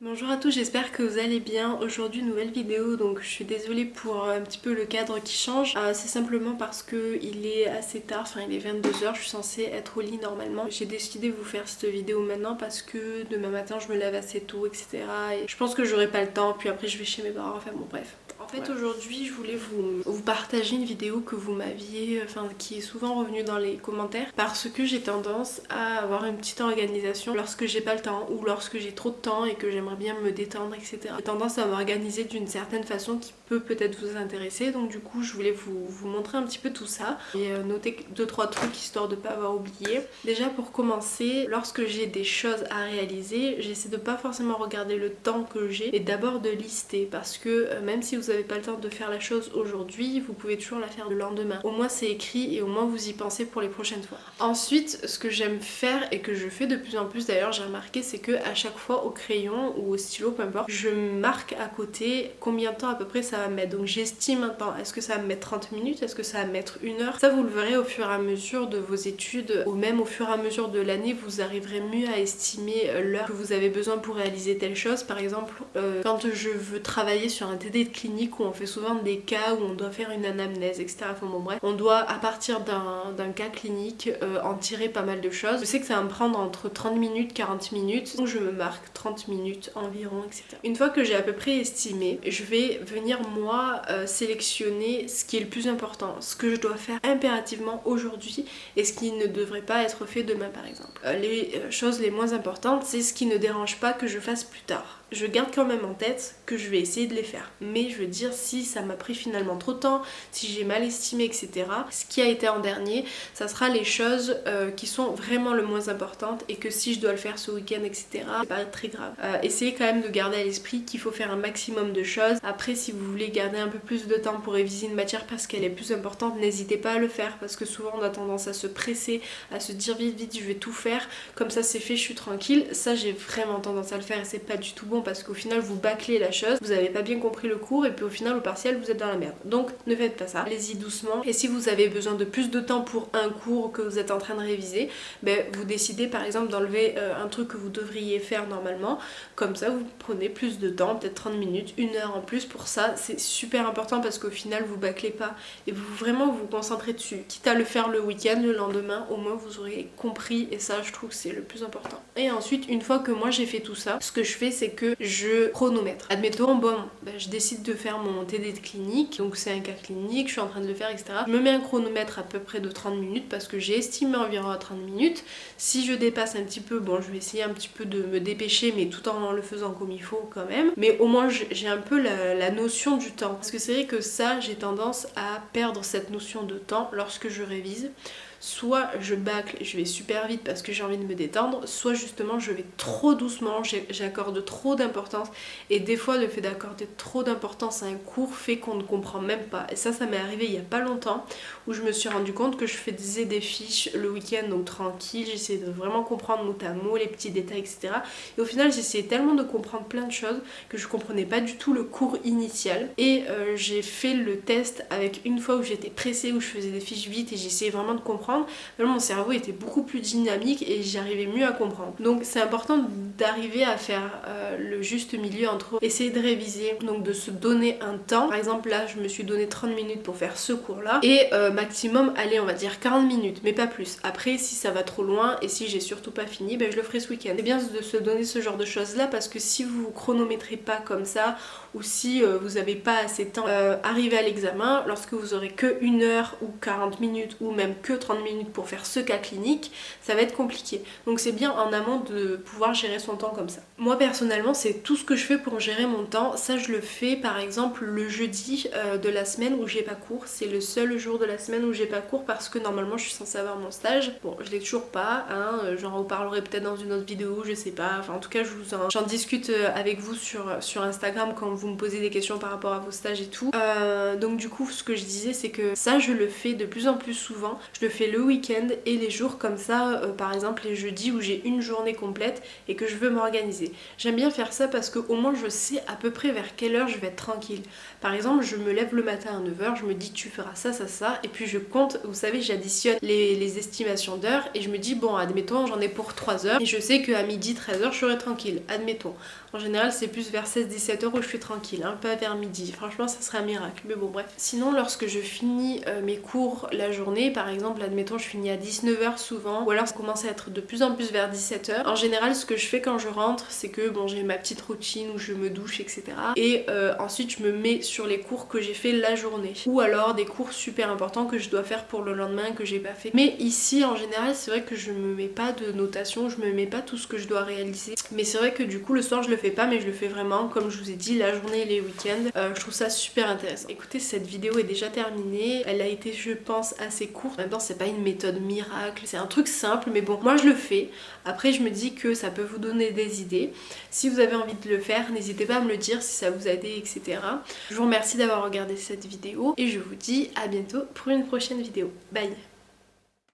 Bonjour à tous, j'espère que vous allez bien. Aujourd'hui nouvelle vidéo, donc je suis désolée pour un petit peu le cadre qui change. C'est simplement parce que il est assez tard, enfin il est 22h, je suis censée être au lit normalement. J'ai décidé de vous faire cette vidéo maintenant parce que demain matin je me lève assez tôt, etc. Et je pense que j'aurai pas le temps, puis après je vais chez mes parents, enfin bon bref. En fait aujourd'hui je voulais vous partager une vidéo que vous m'aviez, qui est souvent revenue dans les commentaires parce que j'ai tendance à avoir une petite organisation lorsque j'ai pas le temps ou lorsque j'ai trop de temps et que j'aimerais bien me détendre, etc. J'ai tendance à m'organiser d'une certaine façon qui peut peut-être vous intéresser, donc du coup je voulais vous montrer un petit peu tout ça et noter 2-3 trucs histoire de pas avoir oublié. Déjà pour commencer, lorsque j'ai des choses à réaliser, j'essaie de pas forcément regarder le temps que j'ai et d'abord de lister parce que même si vous n'avez pas le temps de faire la chose aujourd'hui, vous pouvez toujours la faire le lendemain. Au moins c'est écrit et au moins vous y pensez pour les prochaines fois. Ensuite, ce que j'aime faire et que je fais de plus en plus d'ailleurs, j'ai remarqué, c'est que à chaque fois au crayon ou au stylo, peu importe, je marque à côté combien de temps à peu près ça va me mettre. Donc j'estime un temps. Est-ce que ça va me mettre 30 minutes? Est-ce que ça va me mettre 1 heure? Ça vous le verrez au fur et à mesure de vos études ou même au fur et à mesure de l'année, vous arriverez mieux à estimer l'heure que vous avez besoin pour réaliser telle chose. Par exemple, quand je veux travailler sur un TD de clinique où on fait souvent des cas où on doit faire une anamnèse, etc. Enfin bon bref, on doit à partir d'un cas clinique en tirer pas mal de choses. Je sais que ça va me prendre entre 30 minutes, 40 minutes, donc je me marque 30 minutes environ, etc. Une fois que j'ai à peu près estimé, je vais venir moi sélectionner ce qui est le plus important, ce que je dois faire impérativement aujourd'hui et ce qui ne devrait pas être fait demain par exemple. Les choses les moins importantes, c'est ce qui ne dérange pas que je fasse plus tard. Je garde quand même en tête que je vais essayer de les faire. Mais je veux dire, si ça m'a pris finalement trop de temps, si j'ai mal estimé, etc., ce qui a été en dernier, ça sera les choses qui sont vraiment le moins importantes et que si je dois le faire ce week-end, etc., c'est pas très grave. Essayez quand même de garder à l'esprit qu'il faut faire un maximum de choses. Après, si vous voulez garder un peu plus de temps pour réviser une matière parce qu'elle est plus importante, n'hésitez pas à le faire parce que souvent on a tendance à se presser, à se dire vite, vite, je vais tout faire. Comme ça, c'est fait, je suis tranquille. Ça, j'ai vraiment tendance à le faire et c'est pas du tout bon parce qu'au final vous bâclez la chose, vous avez pas bien compris le cours et puis au final au partiel vous êtes dans la merde. Donc ne faites pas ça, allez-y doucement et si vous avez besoin de plus de temps pour un cours que vous êtes en train de réviser, vous décidez par exemple d'enlever un truc que vous devriez faire normalement, comme ça vous prenez plus de temps, peut-être 30 minutes, 1 heure en plus pour ça, c'est super important parce qu'au final vous bâclez pas et vous vraiment vous concentrez dessus, quitte à le faire le week-end, le lendemain, au moins vous aurez compris et ça je trouve que c'est le plus important. Et ensuite une fois que moi j'ai fait tout ça, ce que je fais c'est que je chronomètre. Admettons, je décide de faire mon TD de clinique, donc c'est un cas clinique, je suis en train de le faire, etc. Je me mets un chronomètre à peu près de 30 minutes parce que j'ai estimé environ à 30 minutes. Si je dépasse un petit peu, je vais essayer un petit peu de me dépêcher, mais tout en le faisant comme il faut quand même. Mais au moins j'ai un peu la notion du temps. Parce que c'est vrai que ça, j'ai tendance à perdre cette notion de temps lorsque je révise. Soit je bâcle et je vais super vite parce que j'ai envie de me détendre, soit justement je vais trop doucement, j'accorde trop d'importance et des fois le fait d'accorder trop d'importance à un cours fait qu'on ne comprend même pas. Et ça m'est arrivé il y a pas longtemps où je me suis rendu compte que je faisais des fiches le week-end donc tranquille, j'essayais de vraiment comprendre mot à mot, les petits détails, etc. Et au final j'essayais tellement de comprendre plein de choses que je comprenais pas du tout le cours initial et j'ai fait le test avec une fois où j'étais pressée, où je faisais des fiches vite et j'essayais vraiment de comprendre. Vraiment, mon cerveau était beaucoup plus dynamique et j'arrivais mieux à comprendre. Donc c'est important d'arriver à faire le juste milieu entre essayer de réviser, donc de se donner un temps. Par exemple là je me suis donné 30 minutes pour faire ce cours là et maximum, allez on va dire 40 minutes mais pas plus. Après si ça va trop loin et si j'ai surtout pas fini, je le ferai ce week-end. C'est bien de se donner ce genre de choses là parce que si vous chronométrez pas comme ça ou si vous avez pas assez de temps, arrivé à l'examen, lorsque vous aurez que 1 heure ou 40 minutes ou même que 30 minutes pour faire ce cas clinique, ça va être compliqué. Donc c'est bien en amont de pouvoir gérer son temps comme ça. Moi personnellement c'est tout ce que je fais pour gérer mon temps. Ça je le fais par exemple le jeudi de la semaine où j'ai pas cours. C'est le seul jour de la semaine où j'ai pas cours parce que normalement je suis censée avoir mon stage. Bon je l'ai toujours pas, j'en reparlerai peut-être dans une autre vidéo, je sais pas. Enfin en tout cas j'en discute avec vous sur Instagram quand vous me posez des questions par rapport à vos stages et tout. Donc du coup ce que je disais c'est que ça je le fais de plus en plus souvent. Je le fais fais le week-end et les jours comme ça, par exemple les jeudis où j'ai une journée complète et que je veux m'organiser. J'aime bien faire ça parce qu'au moins je sais à peu près vers quelle heure je vais être tranquille. Par exemple, je me lève le matin à 9h, je me dis tu feras ça, ça, ça, et puis je compte, vous savez, j'additionne les estimations d'heures et je me dis bon, admettons, j'en ai pour 3 heures et je sais qu'à midi, 13h, je serai tranquille, admettons. En général, c'est plus vers 16-17h où je suis tranquille, hein, pas vers midi. Franchement, ça serait un miracle, mais bon, bref. Sinon, lorsque je finis mes cours la journée, par exemple, admettons, je finis à 19h souvent, ou alors ça commence à être de plus en plus vers 17h. En général, ce que je fais quand je rentre, c'est que bon, j'ai ma petite routine où je me douche, etc. Et ensuite, je me mets sur les cours que j'ai fait la journée. Ou alors des cours super importants que je dois faire pour le lendemain que j'ai pas fait. Mais ici, en général, c'est vrai que je me mets pas de notation, je me mets pas tout ce que je dois réaliser. Mais c'est vrai que du coup, le soir, je le fais pas, mais je le fais vraiment, comme je vous ai dit, la journée et les week-ends. Je trouve ça super intéressant. Écoutez, cette vidéo est déjà terminée. Elle a été, je pense, assez courte. En même temps, c'est pas une méthode miracle, c'est un truc simple, mais bon, moi je le fais. Après, je me dis que ça peut vous donner des idées. Si vous avez envie de le faire, n'hésitez pas à me le dire si ça vous a aidé, etc. Je vous remercie d'avoir regardé cette vidéo et je vous dis à bientôt pour une prochaine vidéo. Bye!